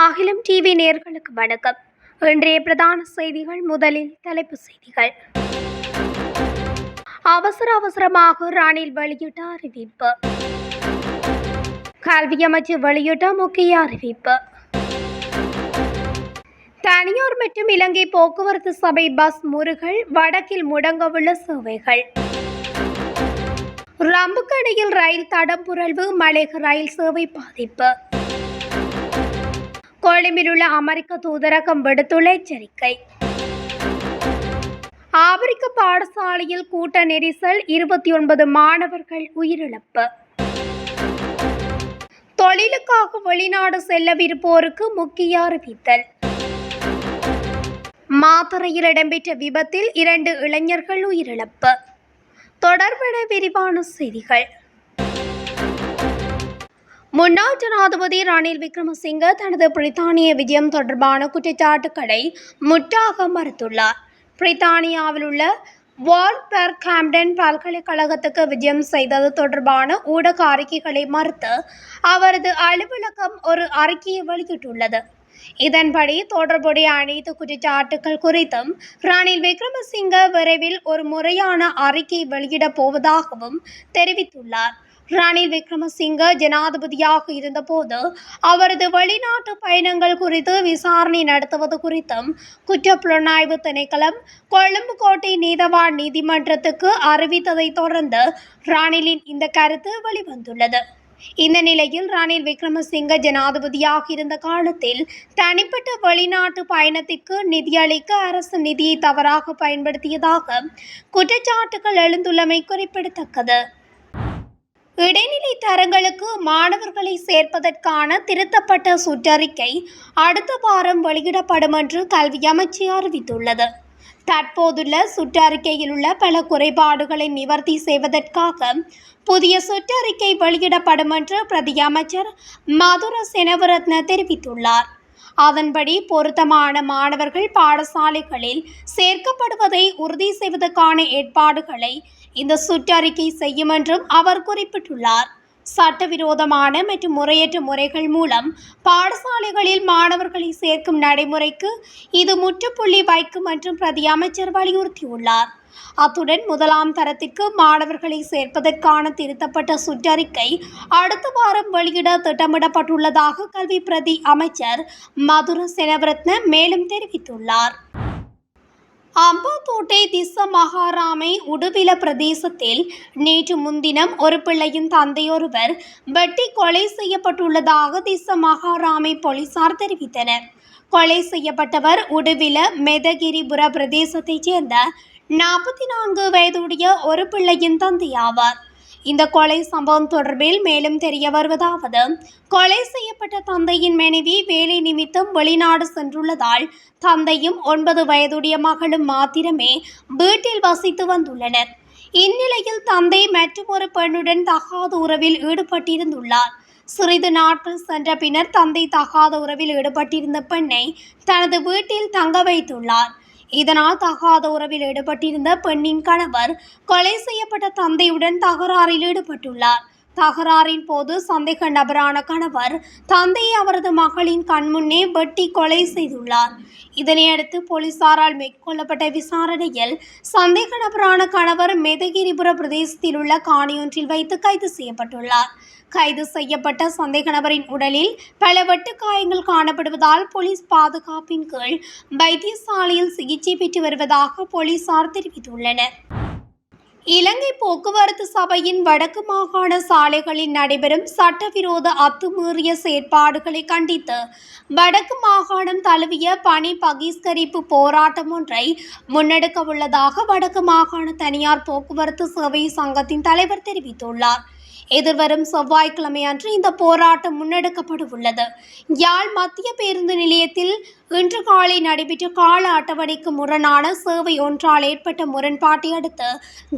அகிலம் டிவி நேயர்களுக்கு வணக்கம். இன்றைய பிரதான செய்திகள். முதலில் தலைப்புச் செய்திகள். அவசரமாக ரணில் வெளியிட்ட அறிவிப்பு. கல்வி அமைச்சர் வெளியிட்ட முக்கிய அறிவிப்பு. தனியார் மற்றும் இலங்கை போக்குவரத்து சபை பஸ் முறுகல், வடக்கில் முடங்கவுள்ள சேவைகள். ரம்புக்கடையில் ரயில் தடம் புரள்வு, மலேக ரயில் சேவை பாதிப்பு. கொழும்பில் உள்ள அமெரிக்க தூதரகம் விடுத்துள்ள எச்சரிக்கை. ஆப்பிரிக்க பாடசாலையில் கூட்ட நெரிசல், 29 மாணவர்கள் உயிரிழப்பு. தொழிலுக்காக வெளிநாடு செல்லவிருப்போருக்கு முக்கிய அறிவித்தல். மாத்தறையில் இடம்பெற்ற விபத்தில் 2 இளைஞர்கள் உயிரிழப்பு. தொடர்பென விரிவான செய்திகள். முன்னாள் ஜனாதிபதி ரணில் விக்ரமசிங்க தனது பிரித்தானிய விஜயம் தொடர்பான குற்றச்சாட்டுக்களை முற்றாக மறுத்துள்ளார். பிரித்தானியாவில் உள்ள வால்வர்ஹாம்ப்டன் பல்கலைக்கழகத்துக்கு விஜயம் செய்தது தொடர்பான ஊடக அறிக்கைகளை மறுத்து அவரது அலுவலகம் ஒரு அறிக்கையை வெளியிட்டுள்ளது. இதன்படி தொடர்புடைய அனைத்து குற்றச்சாட்டுகள் குறித்தும் ரணில் விக்ரமசிங்க விரைவில் ஒரு முறையான அறிக்கை வெளியிடப் போவதாகவும் தெரிவித்துள்ளார். ரணில் விக்ரமசிங்க ஜனாதிபதியாக இருந்தபோது அவரது வெளிநாட்டு பயணங்கள் குறித்து விசாரணை நடத்துவது குறித்தும் குற்றப்புலனாய்வு திணைக்களம் கொழும்பு கோட்டை நீதவான் நீதிமன்றத்துக்கு அறிவித்ததை தொடர்ந்து ரணிலின் இந்த கருத்து வெளிவந்துள்ளது. இந்த நிலையில் ரணில் விக்ரமசிங்க ஜனாதிபதியாக இருந்த காலத்தில் தனிப்பட்ட வெளிநாட்டு பயணத்திற்கு நிதியளிக்க அரசு நிதியை தவறாக பயன்படுத்தியதாக குற்றச்சாட்டுகள் எழுந்துள்ளமை குறிப்பிடத்தக்கது. இடைநிலை தரங்களுக்கு மாணவர்களை சேர்ப்பதற்கான திருத்தப்பட்ட சுற்றறிக்கை அடுத்த வாரம் வெளியிடப்படும் என்று கல்வி அமைச்சு அறிவித்துள்ளது. தற்போதுள்ள சுற்றறிக்கையில் உள்ள பல குறைபாடுகளை நிவர்த்தி செய்வதற்காக புதிய சுற்றறிக்கை வெளியிடப்படும் என்று பிரதி அமைச்சர் மதுர செனவரத்ன தெரிவித்துள்ளார். அதன்படி பொருத்தமான மாணவர்கள் பாடசாலைகளில் சேர்க்கப்படுவதை உறுதி செய்வதற்கான ஏற்பாடுகளை இந்த சுற்றறிக்கை செய்யும் என்றும் அவர் குறிப்பிட்டுள்ளார். சட்டவிரோதமான மற்றும் முறையற்ற முறைகள் மூலம் பாடசாலைகளில் மாணவர்களை சேர்க்கும் நடைமுறைக்கு இது முற்றுப்புள்ளி வைக்கும் என்றும் பிரதி அமைச்சர் வலியுறுத்தியுள்ளார். அத்துடன் 1ஆம் தரத்திற்கு மாணவர்களை சேர்ப்பதற்கான திருத்தப்பட்ட சுற்றறிக்கை அடுத்த வாரம் வெளியிட திட்டமிடப்பட்டுள்ளதாக கல்வி பிரதி அமைச்சர் மதுர செனவரத்ன மேலும் தெரிவித்துள்ளார். அம்பாத்தோட்டை திஸ்ஸ மகாராமை உடுவில பிரதேசத்தில் நேற்று முன்தினம் ஒரு பிள்ளையின் தந்தையொருவர் வெட்டி கொலை செய்யப்பட்டுள்ளதாக திஸ்ஸ மகாராமை போலீசார் தெரிவித்தனர். கொலை செய்யப்பட்டவர் உடுவில மெதகிரிபுர பிரதேசத்தைச் சேர்ந்த 44 வயதுடைய ஒரு பிள்ளையின் தந்தையாவார். இந்த கொலை சம்பவம் தொடர்பில் மேலும் தெரிய வருவதாவது, கொலை செய்யப்பட்ட தந்தையின் மனைவி வேலை நிமித்தம் வெளிநாடு சென்றுள்ளதால் தந்தையும் 9 வயதுடைய மகளும் மாத்திரமே வீட்டில் வசித்து வந்துள்ளனர். இந்நிலையில் தந்தை மற்றொரு பெண்ணுடன் தகாத உறவில் ஈடுபட்டிருந்துள்ளார். சிறிது நாட்கள் சென்ற பின்னர் தந்தை தகாத உறவில் ஈடுபட்டிருந்த பெண்ணை தனது வீட்டில் தங்க வைத்துள்ளார். இதனால் தகாத உறவில் ஈடுபட்டிருந்த பெண்ணின் கணவர் கொலை செய்யப்பட்ட தந்தையுடன் தகராறில் ஈடுபட்டுள்ளார். தகராறின் போது சந்தேக நபரான கணவர் தந்தையை அவரது மகளின் கண்முன்னே வெட்டி கொலை செய்துள்ளார். இதனையடுத்து போலீசாரால் மேற்கொள்ளப்பட்ட விசாரணையில் சந்தேக நபரான கணவர் மெதகிரிபுர பிரதேசத்தில் உள்ள காணியொன்றில் வைத்து கைது செய்யப்பட்டுள்ளார். கைது செய்யப்பட்ட சந்தேக நபரின் உடலில் பல வெட்டு காயங்கள் காணப்படுவதால் போலீஸ் பாதுகாப்பின் கீழ் வைத்தியசாலையில் சிகிச்சை பெற்று வருவதாக போலீசார் தெரிவித்துள்ளனர். இலங்கை போக்குவரத்து சபையின் வடக்கு மாகாண சாலைகளில் நடைபெறும் சட்டவிரோத அத்துமீறிய செயற்பாடுகளை கண்டித்து வடக்கு மாகாணம் தழுவிய பணி பகிஷ்கரிப்பு போராட்டம் ஒன்றை முன்னெடுக்க உள்ளதாக வடக்கு மாகாண தனியார் போக்குவரத்து சேவை சங்கத்தின் தலைவர் தெரிவித்துள்ளார். எதிர்வரும் செவ்வாய்க்கிழமை அன்று இந்த போராட்டம் முன்னெடுக்கப்பட உள்ளது. யாழ் மத்திய பேருந்து நிலையத்தில் இன்று காலை நடைபெற்ற கால அட்டவணைக்கு முரணான சேவை ஒன்றால் ஏற்பட்ட முரண்பாட்டை அடுத்து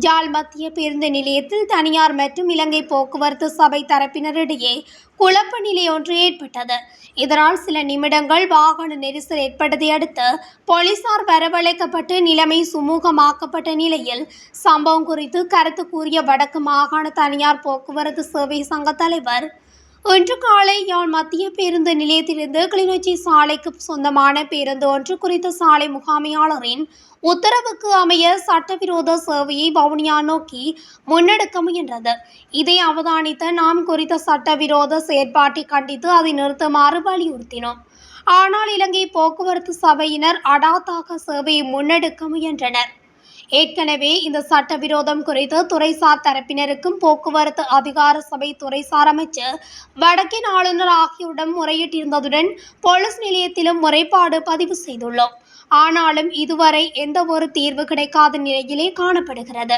யாழ் மத்திய பேருந்து நிலையத்தில் தனியார் மற்றும் இலங்கை போக்குவரத்து சபை தரப்பினரிடையே குழப்ப நிலை ஒன்று ஏற்பட்டது. இதனால் சில நிமிடங்கள் வாகன நெரிசல் ஏற்பட்டதை அடுத்து போலீசார் வரவழைக்கப்பட்டு நிலைமை சுமூகமாக்கப்பட்ட நிலையில் சம்பவம் குறித்து கருத்து கூறிய வடக்கு மாகாண தனியார் போக்குவரத்து சேவை சங்க தலைவர் இன்று காலை யாழ் மத்திய பேருந்து நிலையத்திலிருந்து கிளிநொச்சி சாலைக்கு சொந்தமான பேருந்து ஒன்று குறித்த சாலை முகாமையாளரின் உத்தரவுக்கு அமைய சட்டவிரோத சேவையை வவுனியா நோக்கி முன்னெடுக்க முயன்றது. இதை அவதானித்த நாம் குறித்த சட்டவிரோத செயற்பாட்டை கண்டித்து அதை நிறுத்துமாறு வலியுறுத்தினோம். ஆனால் இலங்கை போக்குவரத்து சபையினர் அடாத்தாக சேவையை முன்னெடுக்க முயன்றனர். ஏற்கனவே இந்த சட்டவிரோதம் குறித்து துறைசார் தரப்பினருக்கும் போக்குவரத்து அதிகார சபை துறைசார் அமைச்சர் வடக்கின் ஆளுநர் ஆகியோரிடம் முறையிட்டிருந்ததுடன் போலீஸ் நிலையத்திலும் முறைப்பாடு பதிவு செய்துள்ளோம். ஆனாலும் இதுவரை எந்த ஒரு தீர்வு கிடைக்காத நிலையிலே காணப்படுகிறது.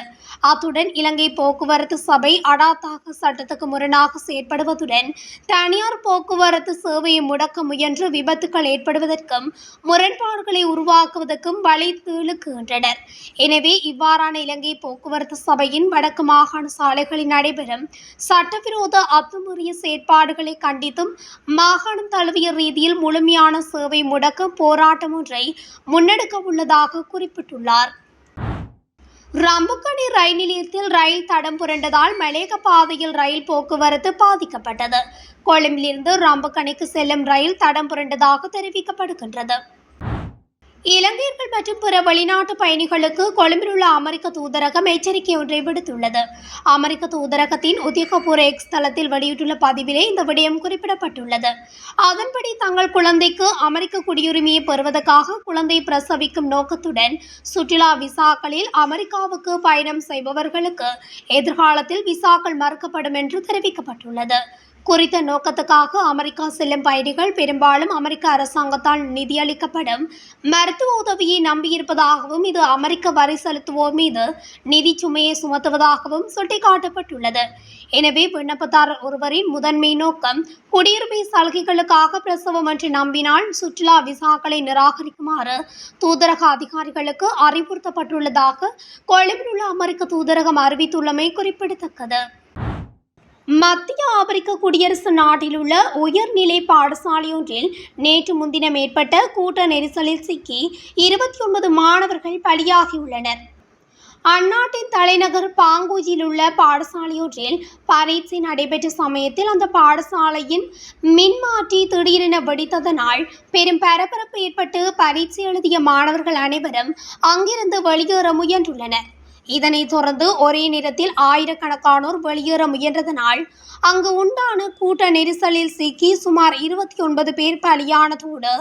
அத்துடன் இலங்கை போக்குவரத்து சபை அடாத்தாக சட்டத்துக்கு முரணாக செயற்படுவதுடன் தனியார் போக்குவரத்து சேவையை முடக்க முயன்று விபத்துக்கள் ஏற்படுவதற்கும் முரண்பாடுகளை உருவாக்குவதற்கும் வழி இழுக்கின்றனர். எனவே இவ்வாறான இலங்கை போக்குவரத்து சபையின் வடக்கு மாகாண சாலைகளில் நடைபெறும் சட்டவிரோத அத்துமீறிய செயற்பாடுகளை கண்டித்தும் மாகாணம் தழுவிய ரீதியில் முழுமையான சேவை முடக்க போராட்டம் ஒன்றை முன்னெடுக்க உள்ளதாக குறிப்பிட்டுள்ளார். ரம்புக்கணி ரயில் நிலையத்தில் ரயில் தடம் புரண்டதால் மலேக பாதையில் ரயில் போக்குவரத்து பாதிக்கப்பட்டது. கொழும்பிலிருந்து ரம்புக்கணிக்கு செல்லும் ரயில் தடம் புரண்டதாக தெரிவிக்கப்படுகின்றது. இலங்கையர்கள் மற்றும் பிற வெளிநாட்டு பயணிகளுக்கு கொழும்பில் உள்ள அமெரிக்க தூதரகம் எச்சரிக்கை ஒன்றை விடுத்துள்ளது. அமெரிக்க தூதரகத்தின் உத்தியோகபூர்வ எக்ஸ் தளத்தில் வெளியிட்டுள்ள பதிவிலே இந்த விடயம் குறிப்பிடப்பட்டுள்ளது. அதன்படி தங்கள் குழந்தைக்கு அமெரிக்க குடியுரிமையை பெறுவதற்காக குழந்தை பிரசவிக்கும் நோக்கத்துடன் சுற்றுலா விசாக்களில் அமெரிக்காவுக்கு பயணம் செய்பவர்களுக்கு எதிர்காலத்தில் விசாக்கள் மறுக்கப்படும் என்று தெரிவிக்கப்பட்டுள்ளது. குறித்த நோக்கத்துக்காக அமெரிக்கா செல்லும் பயணிகள் பெரும்பாலும் அமெரிக்க அரசாங்கத்தால் நிதியளிக்கப்படும் மருத்துவ உதவியை நம்பியிருப்பதாகவும் இது அமெரிக்க வரி செலுத்துவோர் மீது நிதி சுமையை சுமத்துவதாகவும் சுட்டிக்காட்டப்பட்டுள்ளது. எனவே விண்ணப்பதாரர் ஒருவரின் முதன்மை நோக்கம் குடியுரிமை சலுகைகளுக்காக பிரசவம் என்று நம்பினால் சுற்றுலா விசாக்களை நிராகரிக்குமாறு தூதரக அதிகாரிகளுக்கு அறிவுறுத்தப்பட்டுள்ளதாக கொழும்பில் உள்ள அமெரிக்க தூதரகம் அறிவித்துள்ளமை குறிப்பிடத்தக்கது. மத்திய ஆப்பிரிக்க குடியரசு நாட்டில் உள்ள உயர்நிலை பாடசாலையொன்றில் நேற்று முன்தினம் ஏற்பட்ட கூட்ட நெரிசலில் சிக்கி 29 மாணவர்கள் பலியாகியுள்ளனர். அந்நாட்டின் தலைநகர் பாங்கூஜில் உள்ள பாடசாலையொன்றில் பரீட்சை நடைபெற்ற சமயத்தில் அந்த பாடசாலையின் மின்மாற்றி திடீரென வெடித்ததனால் பெரும் பரபரப்பு ஏற்பட்டு பரீட்சை எழுதிய மாணவர்கள் அனைவரும் அங்கிருந்து வெளியேற முயன்றுள்ளனர். இதனைத் தொடர்ந்து ஒரே நேரத்தில் ஆயிரக்கணக்கானோர் வெளியேற முயன்றதனால் அங்கு உண்டான கூட்ட நெரிசலில் சிக்கி சுமார் 29 பேர் பலியானதோடு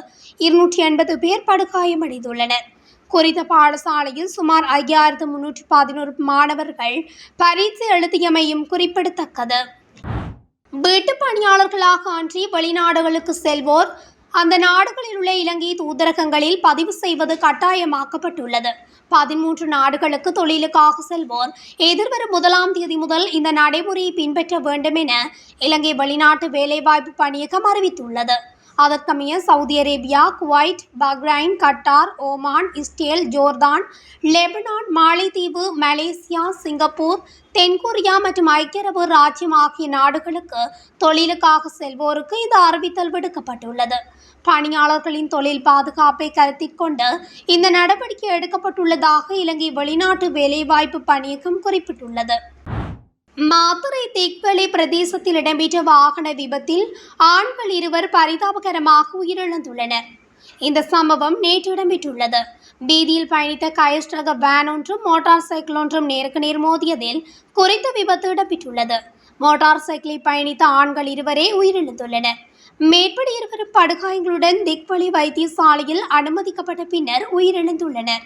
280 பேர் படுகாயமடைந்துள்ளனர். குறித்த பாடசாலையில் சுமார் 5311 மாணவர்கள் பரீட்சை எழுதியமையும் குறிப்பிடத்தக்கது. வீட்டு பணியாளர்களாக அன்றி வெளிநாடுகளுக்கு செல்வோர் அந்த நாடுகளில் உள்ள இலங்கை தூதரகங்களில் பதிவு செய்வது கட்டாயமாக்கப்பட்டுள்ளது. 13 நாடுகளுக்கு தொழிலுக்காக செல்வோர் எதிர்வரும் 1ஆம் தேதி முதல் இந்த நடைமுறையை பின்பற்ற வேண்டும் என இலங்கை வெளிநாட்டு வேலைவாய்ப்பு பணியகம் அறிவித்துள்ளது. அதற்கமைய Saudi Arabia, Kuwait, Bahrain, Qatar, Oman, Israel, Jordan, Lebanon, மாலைத்தீவு, மலேசியா, சிங்கப்பூர், தென்கொரியா மற்றும் ஐக்கிய அரபு ராஜ்யம் ஆகிய நாடுகளுக்கு தொழிலுக்காக செல்வோருக்கு இந்த அறிவித்தல் விடுக்கப்பட்டுள்ளது. பணியாளர்களின் தொழில் பாதுகாப்பை கருத்தில் கொண்டு இந்த நடவடிக்கை எடுக்கப்பட்டுள்ளதாக இலங்கை வெளிநாட்டு வேலைவாய்ப்பு பணியகம் குறிப்பிட்டுள்ளது. மாத்தறை திக்வெளி பிரதேசத்தில் இடம்பெற்ற வாகன விபத்தில் ஆண்கள் 2 பரிதாபகரமாக உயிரிழந்துள்ளனர். இந்த சம்பவம் நேற்று இடம்பெற்றுள்ளது. வீதியில் பயணித்த கயஸ் ரக வேன் ஒன்றும் மோட்டார் சைக்கிள் ஒன்றும் நேருக்கு நேர் மோதியதில் குறித்த விபத்து இடம்பெற்றுள்ளது. மோட்டார் சைக்கிளில் பயணித்த ஆண்கள் 2 உயிரிழந்துள்ளனர். மேற்படி 2 படுகாயங்களுடன் திக்வெளி வைத்தியசாலையில் அனுமதிக்கப்பட்ட பின்னர் உயிரிழந்துள்ளனர்.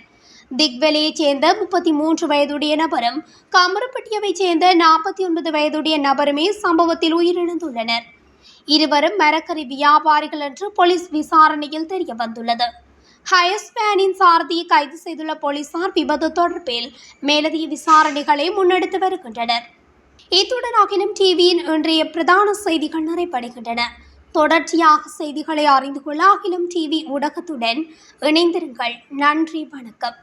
திக்வெளியைச் சேர்ந்த 33 வயதுடைய நபரும் கமரப்பட்டியவைச் சேர்ந்த 49 வயதுடைய நபருமே சம்பவத்தில் உயிரிழந்துள்ளனர். இருவரும் மரக்கறி வியாபாரிகள் என்று போலீஸ் விசாரணையில் தெரிய வந்துள்ளது. ஹயஸ் வேனின் சாரதியை கைது செய்துள்ள போலீசார் விபத்து தொடர்பில் மேலதிக விசாரணைகளை முன்னெடுத்து வருகின்றனர். இத்துடன் அகிலம் டிவியின் இன்றைய பிரதான செய்திகள் நிறைவடைகின்றன. தொடர்ச்சியாக செய்திகளை அறிந்து கொள்ள அகிலம் டிவி ஊடகத்துடன் இணைந்திருங்கள். நன்றி, வணக்கம்.